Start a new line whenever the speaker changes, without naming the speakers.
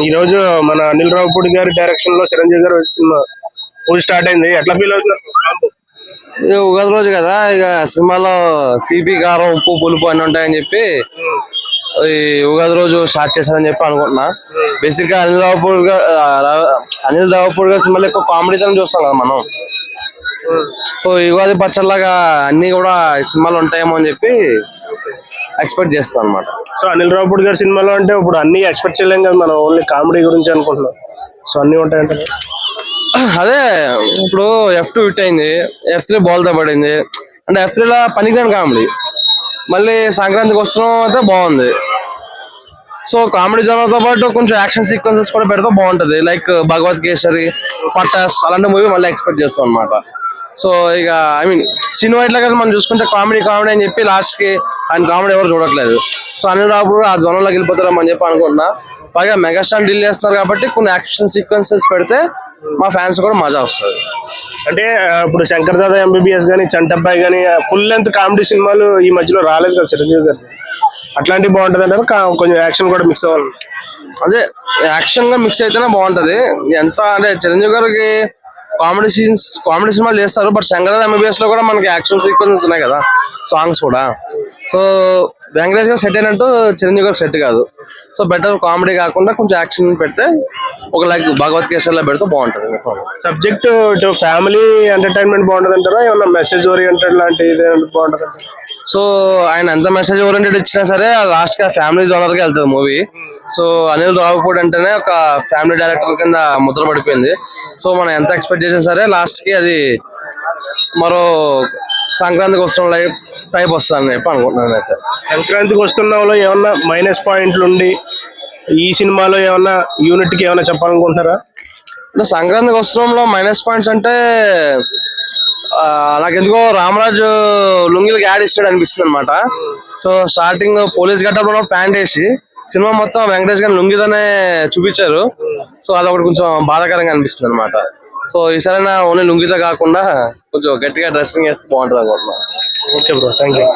ఈ రోజు మన అనిల్ రావిపూడి గారి డైరెక్షన్ లో చిరంజీవి గారు సినిమా పూజ స్టార్ట్ అయింది. ఎట్లా ఫీల్ అవుతున్నారు?
ఉగాది రోజు కదా, ఇక సినిమాలో తీపి కారం ఉప్పు పులుపు అన్ని ఉంటాయని చెప్పి ఈ ఉగాది రోజు స్టార్ట్ చేశారని చెప్పి అనుకుంటున్నా. బేసిక్ గా అనిల్ రావిపూడి గారి సినిమాలో ఎక్కువ కామెడీ చూస్తాం కదా మనం. సో ఈ ఉగాది పచ్చడిలాగా అన్ని కూడా ఈ సినిమాలు ఉంటాయేమో అని చెప్పి ఎక్స్పెక్ట్ చేస్తాం అనమాట.
సో అనిల్ రావిపూడి గారి సినిమాలో అంటే ఇప్పుడు అన్ని ఎక్స్పెక్ట్ చేయలేం కదా, మనం ఓన్లీ కామెడీ గురించి అనుకుంటున్నాం. సో అన్ని ఉంటాయంటే
అదే ఇప్పుడు F2 హిట్ అయింది, F3 బోల్తా పడింది అంటే F3 లా పనికిరాని కామెడీ. మళ్ళీ సంక్రాంతికి వస్తున్నాం అయితే బాగుంది. సో కామెడీ జోనర్తో పాటు కొంచెం యాక్షన్ సీక్వెన్సెస్ కూడా పెడితే బాగుంటది. లైక్ భగవత్ కేసరి, పటాస్ అలాంటి మూవీ మళ్ళీ ఎక్స్పెక్ట్ చేస్తాం అనమాట. సో ఇక శ్రీను వైట్ల కదా మనం చూసుకుంటే కామెడీ అని చెప్పి లాస్ట్ కి ఆయన కామెడీ ఎవరు చూడట్లేదు. సో అనిల్ రావిపూడి ఆ జోనర్లోకి వెళ్ళిపోతారని చెప్పి అనుకుంటున్నా. పైగా మెగాస్టార్ డీల్ చేస్తున్నారు కాబట్టి కొన్ని యాక్షన్ సీక్వెన్సెస్ పెడితే మా ఫ్యాన్స్ కూడా మజా వస్తుంది.
అంటే ఇప్పుడు శంకర్ దాదా MBBS కానీ, చంటబ్బాయి కానీ ఫుల్ లెంత్ కామెడీ సినిమాలు ఈ మధ్యలో రాలేదు కదా చిరంజీవి గారు. అట్లాంటివి బాగుంటది అంటారు, కొంచెం యాక్షన్ కూడా మిక్స్ అవ్వాలి.
అదే యాక్షన్ గా మిక్స్ అయితేనే బాగుంటది. ఎంత అంటే చిరంజీవి గారికి కామెడీ సినిమాలు చేస్తారు, బట్ శంకర్ దాదా MBBS లో కూడా మనకి యాక్షన్ సీక్వెన్సెస్ ఉన్నాయి కదా, సాంగ్స్ కూడా. సో వెంకటేష్ గారు సెట్ అయినట్టు చిరంజీవి గారు సెట్ కాదు. సో బెటర్ కామెడీ కాకుండా కొంచెం యాక్షన్ పెడితే ఒక లైక్ భగవత్ కేసరిలో పెడితే బాగుంటది.
సబ్జెక్ట్ ఇటు ఫ్యామిలీ ఎంటర్టైన్మెంట్ బాగుంటది అంటారా, ఏమన్నా మెసేజ్ ఓరియంటెడ్ లాంటిది బాగుంటది అంటారా?
సో ఆయన ఎంత మెసేజ్ ఓరియంటెడ్ ఇచ్చినా సరే లాస్ట్ కి ఆ ఫ్యామిలీ జోనర్ కి వెళ్తుంది మూవీ. సో అనిల్ రావిపూడి అంటేనే ఒక ఫ్యామిలీ డైరెక్టర్ కింద ముద్ర పడిపోయింది. సో మనం ఎంత ఎక్స్పెక్ట్ చేసినా సరే లాస్ట్ కి అది మరో సంక్రాంతికి వస్తున్న టైప్ వస్తుందని చెప్పి అనుకుంటున్నాను. అయితే
సంక్రాంతికి వస్తున్నాలో ఏమన్నా మైనస్ పాయింట్లు ఉండి ఈ సినిమాలో ఏమన్నా యూనిట్ కి ఏమన్నా చెప్పాలనుకుంటున్నారా?
అంటే సంక్రాంతికి వస్త్రంలో మైనస్ పాయింట్స్ అంటే నాకెందుకో రామరాజు లుంగిలకి యాడ్ ఇస్తాడు అనిపిస్తుంది అనమాట. సో స్టార్టింగ్ పోలీస్ గెటప్ లో ప్యాంట్ వేసి సినిమా మొత్తం వెంకటేష్ గారిని లుంగిదనే చూపించారు. సో అదొకటి కొంచెం బాధాకరంగా అనిపిస్తుంది అనమాట. సో ఈసారి ఓన్లీ లుంగితో కాకుండా కొంచెం గట్టిగా డ్రెస్సింగ్ వేస్తే బాగుంటుంది అనుకుంటున్నాను.
Okay bro, thank you.